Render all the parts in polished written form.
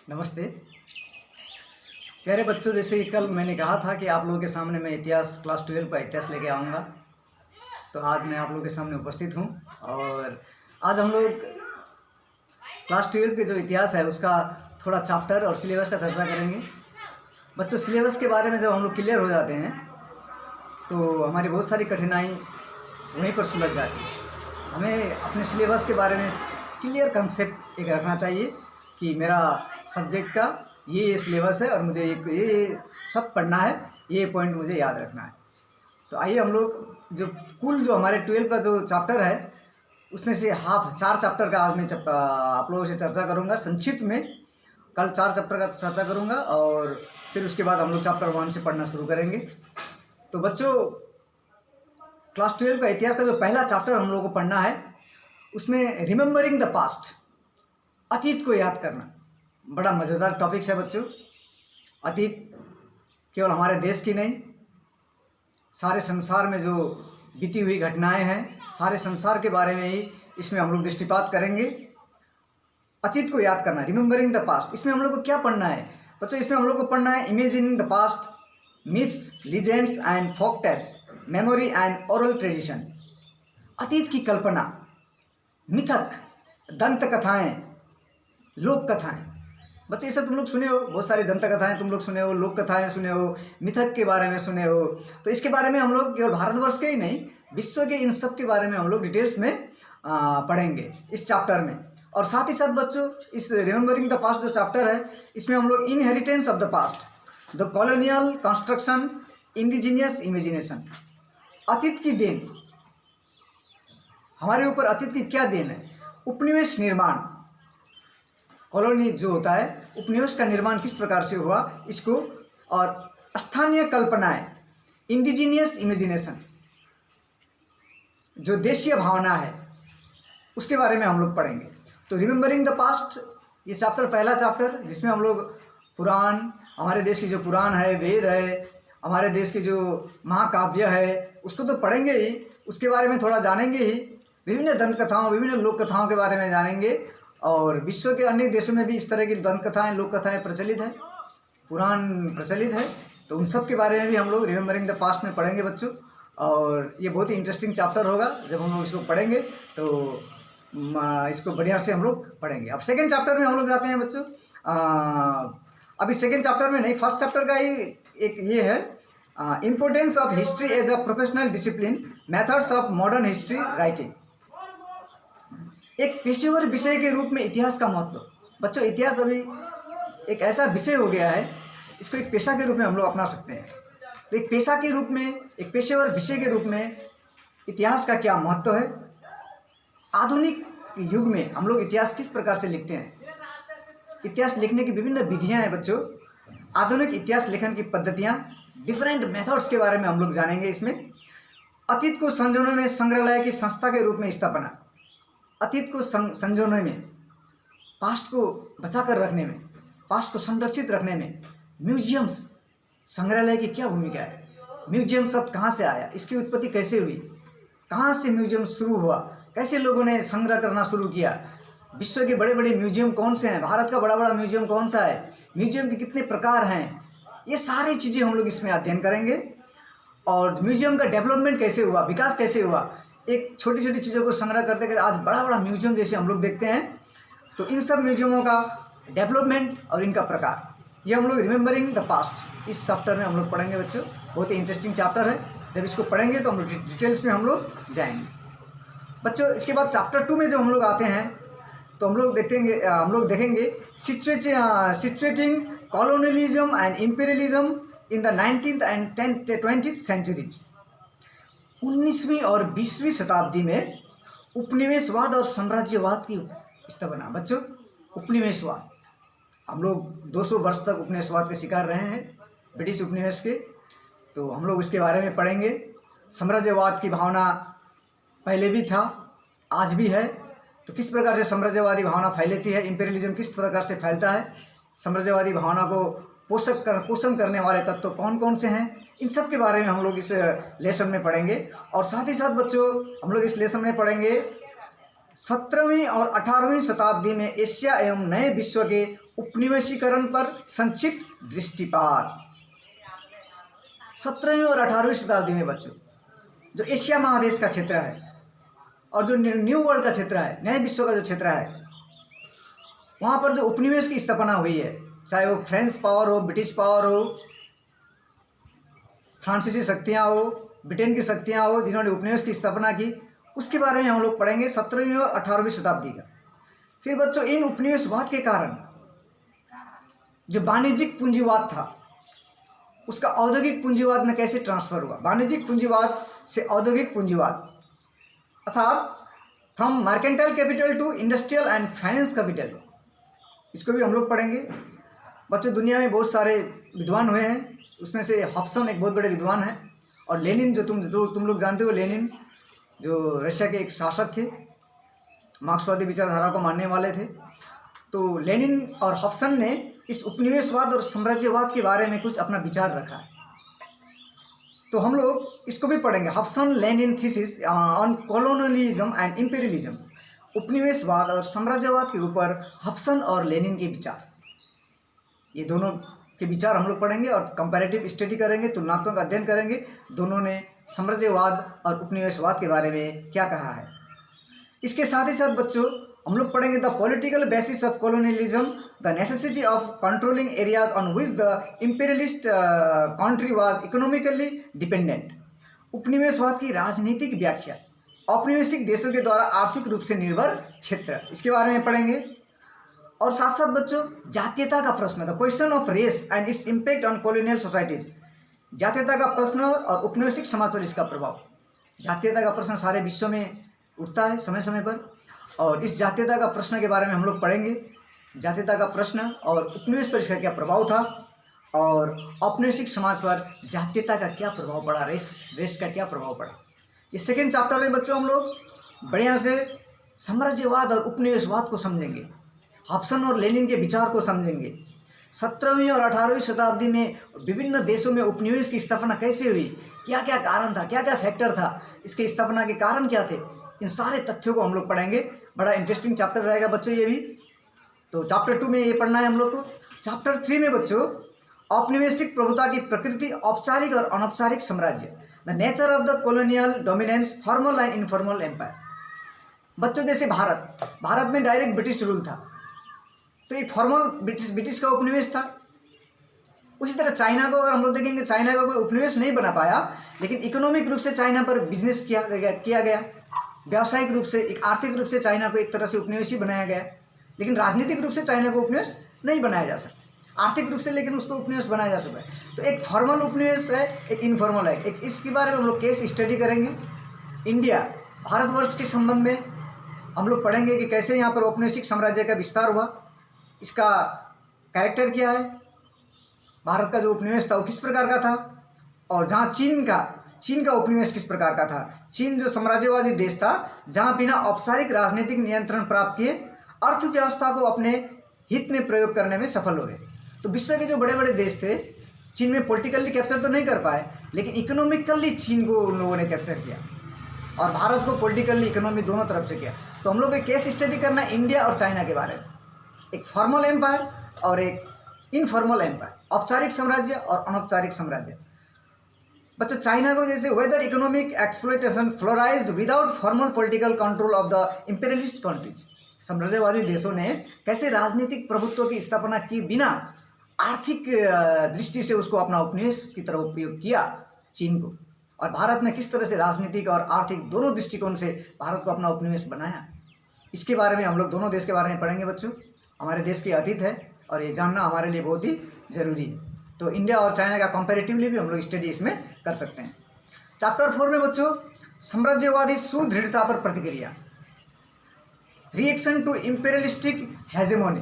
नमस्ते प्यारे बच्चों। जैसे कि कल मैंने कहा था कि आप लोगों के सामने मैं इतिहास क्लास 12 का इतिहास लेके आऊँगा, तो आज मैं आप लोगों के सामने उपस्थित हूँ। और आज हम लोग क्लास 12 के जो इतिहास है उसका थोड़ा चैप्टर और सिलेबस का चर्चा करेंगे। बच्चों, सिलेबस के बारे में जब हम लोग क्लियर हो जाते हैं तो हमारी बहुत सारी कठिनाई वहीं पर सुलझ जाती है। हमें अपने सिलेबस के बारे में क्लियर कंसेप्ट एक रखना चाहिए कि मेरा सब्जेक्ट का ये सिलेबस है और मुझे ये सब पढ़ना है, ये पॉइंट मुझे याद रखना है। तो आइए हम लोग जो हमारे 12 का जो चैप्टर है उसमें से हाफ 4 चैप्टर का आज मैं आप लोगों से चर्चा करूंगा संक्षिप्त में। कल 4 चैप्टर का चर्चा करूंगा और फिर उसके बाद हम लोग चैप्टर 1 से पढ़ना शुरू करेंगे। तो बच्चों, क्लास 12 का इतिहास का जो पहला चैप्टर हम लोगों को पढ़ना है उसमें रिमेम्बरिंग द पास्ट, अतीत को याद करना, बड़ा मज़ेदार टॉपिक्स है बच्चों। अतीत केवल हमारे देश की नहीं, सारे संसार में जो बीती हुई घटनाएं हैं, सारे संसार के बारे में ही इसमें हम लोग दृष्टिपात करेंगे। अतीत को याद करना, रिमेम्बरिंग द पास्ट, इसमें हम लोग को क्या पढ़ना है बच्चों? इसमें हम लोग को पढ़ना है imagining the past, myths, legends and folk tales, memory and oral tradition. अतीत की कल्पना, मिथक, दंत कथाएँ, लोक कथाएँ। बच्चे ये सब तुम लोग सुने हो, बहुत सारी दंत कथाएँ तुम लोग सुने हो, लोक कथाएँ सुने हो, मिथक के बारे में सुने हो। तो इसके बारे में हम लोग केवल भारतवर्ष के ही नहीं, विश्व के इन सब के बारे में हम लोग डिटेल्स में पढ़ेंगे इस चैप्टर में। और साथ ही साथ बच्चों, इस रिमेम्बरिंग द पास्ट जो चैप्टर है इसमें हम लोग inheritance of the past, the colonial construction, indigenous imagination, अतीत की देन, हमारे ऊपर अतीत की क्या देन है, उपनिवेश निर्माण, कॉलोनी जो होता है उपनिवेश का निर्माण किस प्रकार से हुआ इसको, और स्थानीय कल्पनाएं, इंडिजीनियस इमेजिनेशन, जो देशीय भावना है उसके बारे में हम लोग पढ़ेंगे। तो रिमेम्बरिंग द पास्ट ये चैप्टर, पहला चैप्टर, जिसमें हम लोग पुराण, हमारे देश की जो पुराण है, वेद है, हमारे देश की जो महाकाव्य है उसको तो पढ़ेंगे ही, उसके बारे में थोड़ा जानेंगे ही, विभिन्न दंत कथाओं, विभिन्न लोक कथाओं के बारे में जानेंगे। और विश्व के अन्य देशों में भी इस तरह की दंत कथाएँ, लोक कथाएँ प्रचलित है, पुराण प्रचलित है, तो उन सब के बारे में भी हम लोग रिमेम्बरिंग द पास्ट में पढ़ेंगे बच्चों। और ये बहुत ही इंटरेस्टिंग चैप्टर होगा, जब हम लोग इसको पढ़ेंगे तो इसको बढ़िया से हम लोग पढ़ेंगे। अब सेकेंड चैप्टर में हम लोग जाते हैं बच्चों। अभी सेकेंड चैप्टर में नहीं, फर्स्ट चैप्टर का ही एक ये है, importance of history as a professional discipline, methods of modern history writing. एक पेशेवर विषय के रूप में इतिहास का महत्व। बच्चों, इतिहास अभी एक ऐसा विषय हो गया है, इसको एक पेशा के रूप में हम लोग अपना सकते हैं। तो एक पेशा के रूप में, एक पेशेवर विषय के रूप में इतिहास का क्या महत्व है, आधुनिक युग में हम लोग इतिहास किस प्रकार से लिखते हैं, इतिहास लिखने की विभिन्न विधियां हैं बच्चों, आधुनिक इतिहास लेखन की पद्धतियां, डिफरेंट मेथड्स के बारे में हम लोग जानेंगे इसमें। अतीत को संजोने में संग्रहालय की संस्था के रूप में स्थापना, अतीत को संजोने में, पास्ट को बचा कर रखने में, पास्ट को संरक्षित रखने में म्यूजियम्स, संग्रहालय की क्या भूमिका है, म्यूजियम शब्द कहाँ से आया, इसकी उत्पत्ति कैसे हुई, कहाँ से म्यूजियम शुरू हुआ, कैसे लोगों ने संग्रह करना शुरू किया, विश्व के बड़े बड़े म्यूजियम कौन से हैं, भारत का बड़ा बड़ा म्यूजियम कौन सा है, म्यूजियम के कितने प्रकार हैं, ये सारी चीज़ें हम लोग इसमें अध्ययन करेंगे। और म्यूजियम का डेवलपमेंट कैसे हुआ, विकास कैसे हुआ, एक छोटी छोटी चीज़ों को संग्रह करते करते आज बड़ा बड़ा म्यूजियम जैसे हम लोग देखते हैं। तो इन सब म्यूजियमों का डेवलपमेंट और इनका प्रकार, ये हम लोग रिमेम्बरिंग द पास्ट इस चैप्टर में हम लोग पढ़ेंगे बच्चों। बहुत ही इंटरेस्टिंग चैप्टर है, जब इसको पढ़ेंगे तो हम लोग डिटेल्स में हम लोग जाएंगे बच्चों। इसके बाद चैप्टर 2 में जब हम लोग आते हैं तो हम लोग देखेंगे situating colonialism and imperialism in the 19th and 20th centuries. 19वीं और 20वीं शताब्दी में उपनिवेशवाद और साम्राज्यवाद की स्थापना। बच्चों, उपनिवेशवाद, हम लोग 200 वर्ष तक उपनिवेशवाद के शिकार रहे हैं, ब्रिटिश उपनिवेश के, तो हम लोग इसके बारे में पढ़ेंगे। साम्राज्यवाद की भावना पहले भी था, आज भी है, तो किस प्रकार से साम्राज्यवादी भावना फैलती है, इंपीरियलिज्म किस प्रकार से फैलता है, साम्राज्यवादी भावना को पोषण करने वाले तत्व कौन कौन से हैं, इन सब के बारे में हम लोग इस लेसन में पढ़ेंगे। और साथ ही साथ बच्चों, हम लोग इस लेसन में पढ़ेंगे 17वीं और 18वीं शताब्दी में एशिया एवं नए विश्व के उपनिवेशीकरण पर संक्षिप्त दृष्टिपात। 17वीं और 18वीं शताब्दी में बच्चों जो एशिया महादेश का क्षेत्र है और जो न्यू वर्ल्ड का क्षेत्र है, नए विश्व का जो क्षेत्र है, वहाँ पर जो उपनिवेश की स्थापना हुई है, चाहे वो फ्रेंच पावर हो, ब्रिटिश पावर हो, फ्रांसीसी शक्तियाँ हो, ब्रिटेन की शक्तियाँ हो, जिन्होंने उपनिवेश की स्थापना की, उसके बारे में हम लोग पढ़ेंगे 17वीं और 18वीं शताब्दी का। फिर बच्चों इन उपनिवेशवाद के कारण जो वाणिज्यिक पूंजीवाद था उसका औद्योगिक पूंजीवाद में कैसे ट्रांसफर हुआ, वाणिज्यिक पूंजीवाद से औद्योगिक पूंजीवाद, अर्थात from mercantile capital to industrial and finance capital, इसको भी हम लोग पढ़ेंगे। बच्चों दुनिया में बहुत सारे विद्वान हुए हैं, उसमें से हॉब्सन एक बहुत बड़े विद्वान हैं, और लेनिन जो तुम लोग जानते हो, लेनिन जो रशिया के एक शासक थे, मार्क्सवादी विचारधारा को मानने वाले थे। तो लेनिन और हॉब्सन ने इस उपनिवेशवाद और साम्राज्यवाद के बारे में कुछ अपना विचार रखा है, तो हम लोग इसको भी पढ़ेंगे। Hobson Lenin thesis on colonialism and imperialism, उपनिवेशवाद और साम्राज्यवाद के ऊपर हॉब्सन और लेनिन के विचार, ये दोनों के विचार हम लोग पढ़ेंगे और कंपैरेटिव स्टडी करेंगे, तुलनात्मक अध्ययन करेंगे, दोनों ने साम्राज्यवाद और उपनिवेशवाद के बारे में क्या कहा है। इसके साथ ही साथ बच्चों हम लोग पढ़ेंगे the political basis of colonialism, the necessity of controlling areas on which the imperialist country was economically dependent, उपनिवेशवाद की राजनीतिक व्याख्या, औपनिवेशिक देशों के द्वारा आर्थिक रूप से निर्भर क्षेत्र, इसके बारे में पढ़ेंगे। और साथ साथ बच्चों जातीयता का प्रश्न, the question of race and its impact on colonial societies, जातीयता का प्रश्न और उपनिवेशिक समाज पर इसका प्रभाव। जातीयता का प्रश्न सारे विश्व में उठता है समय समय पर, और इस जातीयता का प्रश्न के बारे में हम लोग पढ़ेंगे, जातीयता का प्रश्न और उपनिवेश पर इसका क्या प्रभाव था, और औपनिवेशिक समाज पर जातीयता का क्या प्रभाव पड़ा, रेस का क्या प्रभाव पड़ा। इस सेकेंड चैप्टर में बच्चों हम लोग बढ़िया से साम्राज्यवाद और उपनिवेशवाद को समझेंगे, हॉब्सन और लेनिन के विचार को समझेंगे, 17वीं और 18वीं शताब्दी में विभिन्न देशों में उपनिवेश की स्थापना कैसे हुई, क्या क्या कारण था, क्या क्या फैक्टर था, इसके स्थापना के कारण क्या थे, इन सारे तथ्यों को हम लोग पढ़ेंगे। बड़ा इंटरेस्टिंग चैप्टर रहेगा बच्चों ये भी। तो चैप्टर 2 में ये पढ़ना है हम लोग को। चैप्टर 3 में बच्चों औपनिवेशिक प्रभुता की प्रकृति, औपचारिक और अनौपचारिक साम्राज्य, the nature of the colonial dominance, formal and informal empire. बच्चों जैसे भारत में डायरेक्ट ब्रिटिश रूल था, तो एक फॉर्मल ब्रिटिश का उपनिवेश था। उसी तरह चाइना को अगर हम लोग देखेंगे, चाइना का कोई उपनिवेश नहीं बना पाया, लेकिन इकोनॉमिक रूप से चाइना पर बिजनेस किया गया, व्यावसायिक रूप से, एक आर्थिक रूप से चाइना को एक तरह से उपनिवेशी बनाया गया, लेकिन राजनीतिक रूप से चाइना को उपनिवेश नहीं बनाया जा सकता, आर्थिक रूप से लेकिन उसको उपनिवेश बनाया जा सकता है। तो एक फॉर्मल उपनिवेश है, एक इनफॉर्मल है, एक इसके बारे में हम लोग केस स्टडी करेंगे। इंडिया, भारतवर्ष के संबंध में हम लोग पढ़ेंगे कि कैसे यहाँ पर औपनिवेशिक साम्राज्य का विस्तार हुआ, इसका कैरेक्टर क्या है, भारत का जो उपनिवेश था वो किस प्रकार का था, और जहाँ चीन का उपनिवेश किस प्रकार का था। चीन जो साम्राज्यवादी देश था, जहाँ बिना औपचारिक राजनीतिक नियंत्रण प्राप्त किए अर्थव्यवस्था को अपने हित में प्रयोग करने में सफल हो गए। तो विश्व के जो बड़े बड़े देश थे, चीन में पॉलिटिकली कैप्चर तो नहीं कर पाए, लेकिन इकोनॉमिकली चीन को उन लोगों ने कैप्चर किया, और भारत को पॉलिटिकली इकोनॉमी दोनों तरफ से किया। तो हम लोग एक केस स्टडी करना है इंडिया और चाइना के बारे में, एक फॉर्मल एम्पायर और एक इनफॉर्मल एम्पायर, औपचारिक साम्राज्य और अनौपचारिक साम्राज्य। बच्चों चाइना को जैसे whether economic exploitation flourished without formal political control of the imperialist countries, साम्राज्यवादी देशों ने कैसे राजनीतिक प्रभुत्व की स्थापना की बिना आर्थिक दृष्टि से उसको अपना उपनिवेश की तरह उपयोग किया चीन को, और भारत ने किस तरह से राजनीतिक और आर्थिक दोनों दृष्टिकोण से भारत को अपना उपनिवेश बनाया, इसके बारे में हम लोग दोनों देश के बारे में पढ़ेंगे बच्चों। हमारे देश की अतीत है और ये जानना हमारे लिए बहुत ही जरूरी है। तो इंडिया और चाइना का कंपैरेटिवली भी हम लोग स्टडी इसमें कर सकते हैं। चैप्टर 4 में बच्चों साम्राज्यवादी सुदृढ़ता पर प्रतिक्रिया, रिएक्शन टू इंपीरियलिस्टिक हेजेमोनी,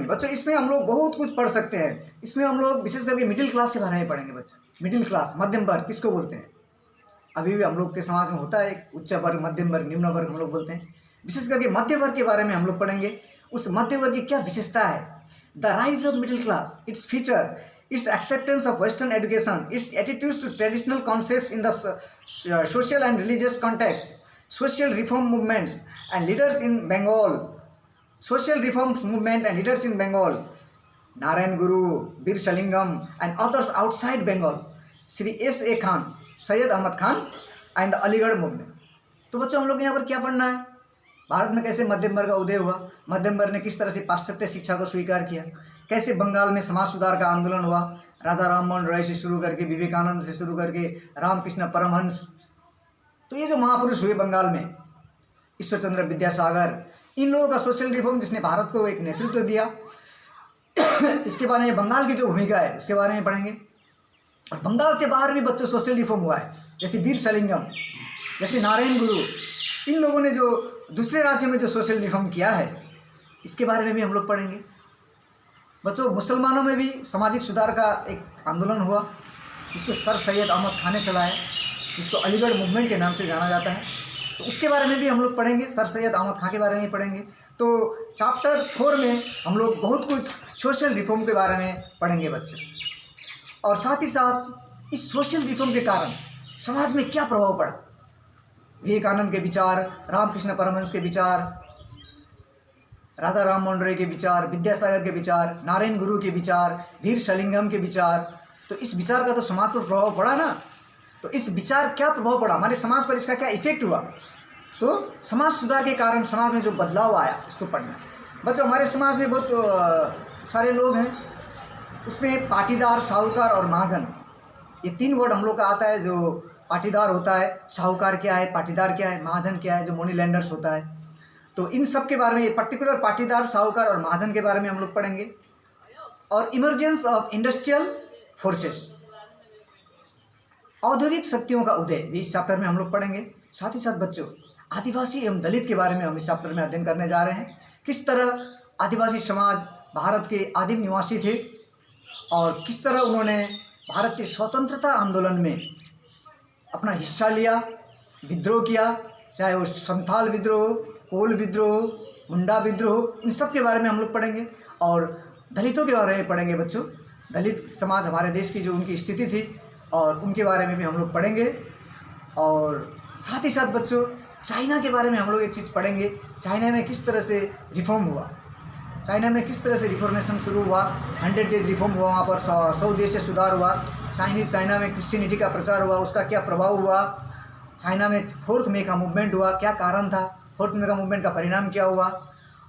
बच्चों इसमें हम लोग बहुत कुछ पढ़ सकते हैं। इसमें हम लोग विशेष करके मिडिल क्लास के बारे में पढ़ेंगे बच्चों। मिडिल क्लास, मध्यम वर्ग किसको बोलते हैं, अभी भी हम लोग के समाज में होता है एक उच्च वर्ग, मध्यम वर्ग, निम्न वर्ग हम लोग बोलते हैं। विशेष करके मध्य वर्ग के बारे में हम लोग पढ़ेंगे, उस मध्य वर्ग की क्या विशेषता है, the rise of middle class, its feature, its acceptance of western education, its attitudes to traditional concepts in the social and religious context, social reform movements and leaders in Bengal, social reform movement and leaders in Bengal, Narayana Guru, Veeresalingam and others outside Bengal, Shri S.A. Khan, Syed Ahmed Khan and the Aligarh movement. तो बच्चों हम लोग यहाँ पर क्या पढ़ना है, भारत में कैसे मध्यम वर्ग का उदय हुआ, मध्यम वर्ग ने किस तरह से पाश्चात्य शिक्षा को स्वीकार किया, कैसे बंगाल में समाज सुधार का आंदोलन हुआ, राजा राममोहन रॉय से शुरू करके विवेकानंद से शुरू करके रामकृष्ण परमहंस। तो ये जो महापुरुष हुए बंगाल में, ईश्वर चंद्र विद्यासागर, इन लोगों का सोशल रिफॉर्म जिसने भारत को एक नेतृत्व दिया, इसके बारे में बंगाल की जो भूमिका है उसके बारे में पढ़ेंगे। और बंगाल से बाहर भी बच्चों सोशल रिफॉर्म हुआ है, जैसे वीर शलिंगम, जैसे नारायण गुरु, इन लोगों ने जो दूसरे राज्यों में जो सोशल रिफॉर्म किया है इसके बारे में भी हम लोग पढ़ेंगे। बच्चों मुसलमानों में भी सामाजिक सुधार का एक आंदोलन हुआ जिसको सर सैयद अहमद खान ने चलाया, जिसको अलीगढ़ मूवमेंट के नाम से जाना जाता है। तो उसके बारे में भी हम लोग पढ़ेंगे, सर सैयद अहमद खान के बारे में पढ़ेंगे। तो चैप्टर 4 में हम लोग बहुत कुछ सोशल रिफॉर्म के बारे में पढ़ेंगे बच्चों। और साथ ही साथ इस सोशल रिफॉर्म के कारण समाज में क्या प्रभाव पड़ा, विवेकानंद के विचार, रामकृष्ण परमहंस के विचार, राजा राममोहन रॉय के विचार, विद्यासागर के विचार, नारायण गुरु के विचार, वीर शलिंगम के विचार। तो इस विचार का तो समाज पर प्रभाव पड़ा ना। तो इस विचार क्या प्रभाव पड़ा हमारे समाज पर, इसका क्या इफेक्ट हुआ, तो समाज सुधार के कारण समाज में जो बदलाव आया इसको पढ़ना है बच्चों। हमारे समाज में बहुत सारे लोग हैं, उसमें पाटीदार, साहूकार और महाजन, ये 3 वर्ड हम लोग का आता है। जो पाटीदार होता है, साहूकार क्या है, पाटीदार क्या है, महाजन क्या है, जो मनी लैंडर्स होता है। तो इन सब के बारे में, ये पर्टिकुलर पाटीदार, साहूकार और महाजन के बारे में हम लोग पढ़ेंगे। और इमर्जेंस ऑफ इंडस्ट्रियल फोर्सेस, औद्योगिक शक्तियों का उदय भी इस चैप्टर में हम लोग पढ़ेंगे। साथ ही साथ बच्चों आदिवासी एवं दलित के बारे में हम इस चैप्टर में अध्ययन करने जा रहे हैं। किस तरह आदिवासी समाज भारत के आदिम निवासी थे और किस तरह उन्होंने भारत के स्वतंत्रता आंदोलन में अपना हिस्सा लिया, विद्रोह किया, चाहे वो संथाल विद्रोह, कोल विद्रोह, मुंडा विद्रोह, इन सब के बारे में हम लोग पढ़ेंगे। और दलितों के बारे में पढ़ेंगे बच्चों, दलित समाज हमारे देश की जो उनकी स्थिति थी और उनके बारे में भी हम लोग पढ़ेंगे। और साथ ही साथ बच्चों चाइना के बारे में हम लोग एक चीज़ पढ़ेंगे, चाइना में किस तरह से रिफॉर्म हुआ, चाइना में किस तरह से रिफॉर्मेशन शुरू हुआ, 100 डेज रिफॉर्म हुआ, वहाँ पर 100 देश से सुधार हुआ। चाइना में क्रिश्चियनिटी का प्रचार हुआ, उसका क्या प्रभाव हुआ, चाइना में 4th मे का मूवमेंट हुआ, क्या कारण था, 4th मे का मूवमेंट का परिणाम क्या हुआ।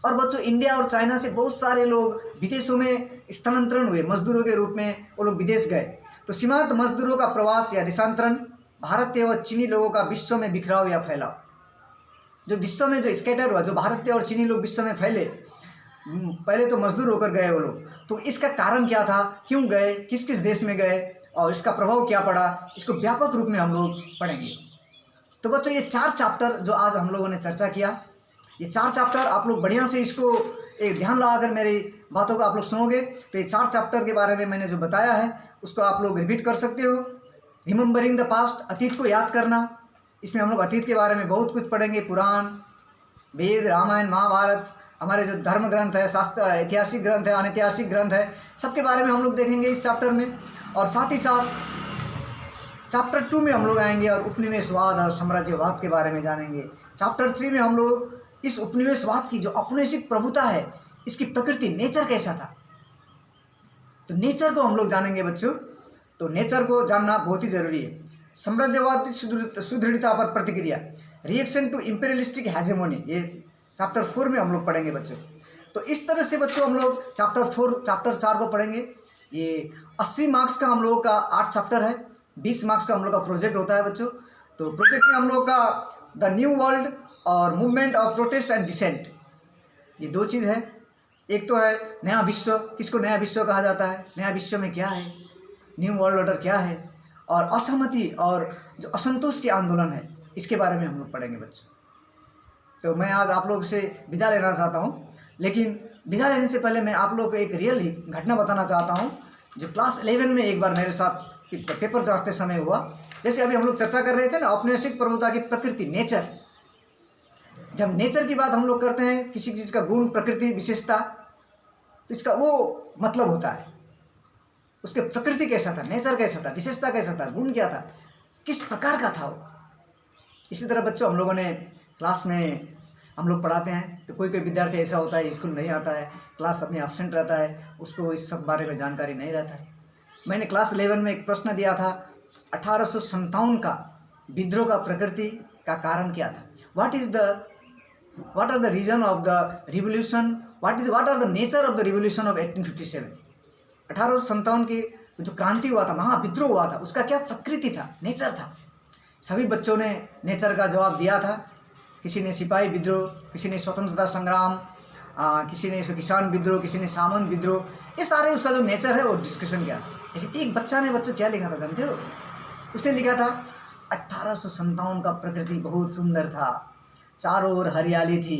और बच्चों इंडिया और चाइना से बहुत सारे लोग विदेशों में स्थानांतरण हुए, मजदूरों के रूप में वो लोग विदेश गए। तो सीमांत मजदूरों का प्रवास या देशांतरण, भारतीय व चीनी लोगों का विश्व में बिखराव या फैलाव, जो विश्व में जो स्कैटर हुआ, जो भारतीय और चीनी लोग विश्व में फैले, पहले तो मजदूर होकर गए वो लोग, तो इसका कारण क्या था, क्यों गए, किस किस देश में गए और इसका प्रभाव क्या पड़ा, इसको व्यापक रूप में हम लोग पढ़ेंगे। तो बच्चों ये 4 चैप्टर जो आज हम लोगों ने चर्चा किया, ये 4 चैप्टर आप लोग बढ़िया से इसको एक ध्यान लगाकर मेरी बातों को आप लोग सुनोगे तो ये 4 चैप्टर के बारे में मैंने जो बताया है उसको आप लोग रिपीट कर सकते हो। रिमेंबरिंग द पास्ट, अतीत को याद करना, इसमें हम लोग अतीत के बारे में बहुत कुछ पढ़ेंगे। पुराण, वेद, रामायण, महाभारत, हमारे जो धर्म ग्रंथ है, शास्त्र, ऐतिहासिक ग्रंथ है, अनैतिहासिक ग्रंथ है, सबके बारे में हम लोग देखेंगे इस चैप्टर में। और साथ ही साथ चैप्टर 2 में हम लोग आएंगे और उपनिवेशवाद और साम्राज्यवाद के बारे में जानेंगे। चैप्टर 3 में हम लोग इस उपनिवेशवाद की जो औपनिवेशिक प्रभुता है, इसकी प्रकृति, नेचर कैसा था, तो नेचर को हम लोग जानेंगे बच्चों। तो नेचर को जानना बहुत ही जरूरी है। साम्राज्यवाद सुदृढ़ता पर प्रतिक्रिया, रिएक्शन टू इंपीरियलिस्टिक हेजेमोनी, ये चैप्टर 4 में हम लोग पढ़ेंगे बच्चों। तो इस तरह से बच्चों हम लोग चैप्टर 4 को पढ़ेंगे। ये 80 मार्क्स का हम लोगों का 8 चैप्टर है, 20 मार्क्स का हम लोग का प्रोजेक्ट होता है बच्चों। तो प्रोजेक्ट में हम लोग का द न्यू वर्ल्ड और movement of protest and dissent, ये 2 चीज़ है। एक तो है नया विश्व, किसको नया विश्व कहा जाता है, नया विश्व में क्या है, न्यू वर्ल्ड ऑर्डर क्या है, और असहमति और जो असंतोष के आंदोलन है, इसके बारे में हम लोग पढ़ेंगे बच्चों। तो मैं आज आप लोग से विदा लेना चाहता हूँ, लेकिन विदा लेने से पहले मैं आप लोग को एक रियल घटना बताना चाहता हूँ जो क्लास 11 में एक बार मेरे साथ पेपर जांचते समय हुआ। जैसे अभी हम लोग चर्चा कर रहे थे ना, औपनिवेशिक प्रभुता की प्रकृति, नेचर। जब नेचर की बात हम लोग करते हैं, किसी चीज़ का गुण, प्रकृति, विशेषता, तो इसका वो मतलब होता है उसके प्रकृति कैसा था, नेचर कैसा था, विशेषता कैसा था, गुण क्या था, किस प्रकार का था वो। इसी तरह बच्चों हम लोगों ने क्लास में हम लोग पढ़ाते हैं तो कोई कोई विद्यार्थी ऐसा होता है स्कूल नहीं आता है, क्लास अपने एब्सेंट रहता है, उसको इस सब बारे में जानकारी नहीं रहता है। मैंने क्लास 11 में एक प्रश्न दिया था, 1857 का विद्रोह का प्रकृति का कारण क्या था? What are the reason of the revolution, what are the nature of the revolution of 1857? 1857 की जो क्रांति हुआ था, महाविद्रोह हुआ था, उसका क्या प्रकृति था, नेचर था? सभी बच्चों ने नेचर का जवाब दिया था। किसी ने सिपाही विद्रोह, किसी ने स्वतंत्रता संग्राम, किसी ने इसको किसान विद्रोह, किसी ने सामंत विद्रोह, ये सारे उसका जो नेचर है वो डिस्कशन किया। लेकिन एक बच्चा ने क्या लिखा था जानते हो? उसने लिखा था 1857 का प्रकृति बहुत सुंदर था, चारों ओर हरियाली थी,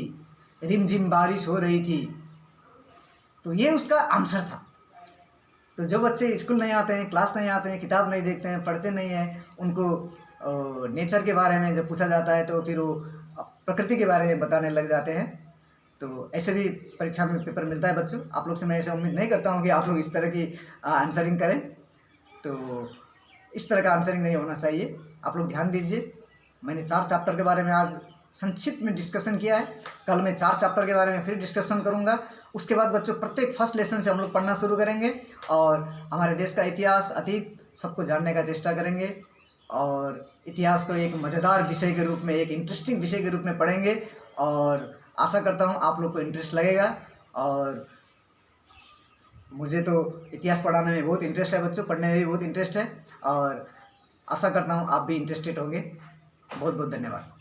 रिमझिम बारिश हो रही थी। तो ये उसका आंसर था। तो जो बच्चे स्कूल नहीं आते हैं, क्लास नहीं आते हैं, किताब नहीं देखते हैं, पढ़ते नहीं हैं, उनको नेचर के बारे में जब पूछा जाता है तो फिर वो प्रकृति के बारे में बताने लग जाते हैं। तो ऐसे भी परीक्षा में पेपर मिलता है बच्चों। आप लोग से मैं ऐसे उम्मीद नहीं करता हूँ कि आप लोग इस तरह की आंसरिंग करें, तो इस तरह का आंसरिंग नहीं होना चाहिए। आप लोग ध्यान दीजिए। मैंने 4 चैप्टर के बारे में आज संक्षिप्त में डिस्कशन किया है। कल मैं 4 चैप्टर के बारे में फिर डिस्कशन करूंगा। उसके बाद बच्चों प्रत्येक फर्स्ट लेसन से हम लोग पढ़ना शुरू करेंगे और हमारे देश का इतिहास, अतीत सबको जानने का चेष्टा करेंगे और इतिहास को एक मज़ेदार विषय के रूप में, एक इंटरेस्टिंग विषय के रूप में पढ़ेंगे। और आशा करता हूँ आप लोग को इंटरेस्ट लगेगा। और मुझे तो इतिहास पढ़ाने में बहुत इंटरेस्ट है बच्चों, पढ़ने में भी बहुत इंटरेस्ट है और आशा करता हूँ आप भी इंटरेस्टेड होंगे। बहुत बहुत धन्यवाद।